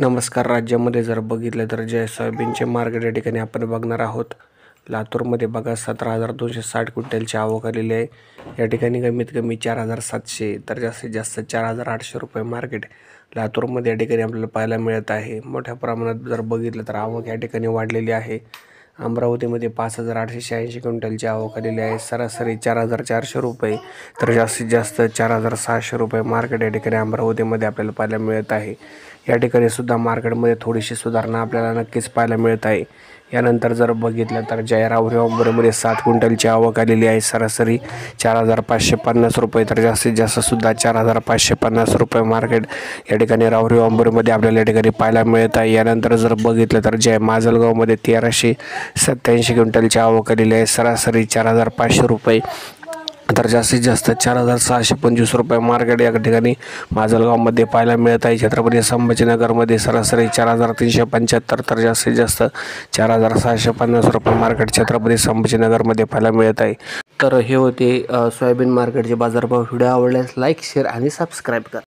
नमस्कार. राज्यामध्ये जर बघितलं तर जे सोयाबीनचे मार्केट या ठिकाणी आपण बघणार आहोत. लातूरमध्ये बघा 17,260 क्विंटलची आवक आलेली आहे. या ठिकाणी कमीत कमी 4,700 तर जास्तीत जास्त 4,800 रुपये मार्केट लातूरमध्ये या ठिकाणी आपल्याला पाहायला मिळत आहे. मोठ्या प्रमाणात जर बघितलं तर आवक या ठिकाणी वाढलेली आहे. अमरावतीमध्ये 5,880 क्विंटलची आवक आलेली आहे. सरासरी 4,400 रुपये तर जास्तीत जास्त 4,600 रुपये मार्केट या ठिकाणी अमरावतीमध्ये आपल्याला पाहायला मिळत आहे. या ठिकाणी सुद्धा मार्केटमध्ये थोडीशी सुधारणा आपल्याला नक्कीच पाहायला मिळत आहे. यानंतर जर बघितलं तर जयरावरी ऑंबोरीमध्ये 7 क्विंटलची आवक आलेली आहे. सरासरी 4,550 रुपये तर जास्तीत जास्त सुद्धा 4,550 रुपये मार्केट या ठिकाणी रावरी ऑंबोरीमध्ये आपल्याला या ठिकाणी पाहायला मिळत आहे. यानंतर जर बघितलं तर जय माजलगावमध्ये 1,387 क्विंटलची आवक आलेली आहे. सरासरी 4,500 रुपये तर जास्तीत जास्त 4,625 रुपये मार्केट या ठिकाणी माजलगावमध्ये पाहायला मिळत आहे. छत्रपती संभाजीनगरमध्ये सरासरी 4,375 तर जास्तीत जास्त 4,650 रुपये मार्केट छत्रपती संभाजीनगरमध्ये पाहायला मिळत आहे. तर हे होते सोयाबीन मार्केटचे बाजारभाव. व्हिडिओ आवडल्यास लाईक, शेअर आणि सबस्क्राईब करा.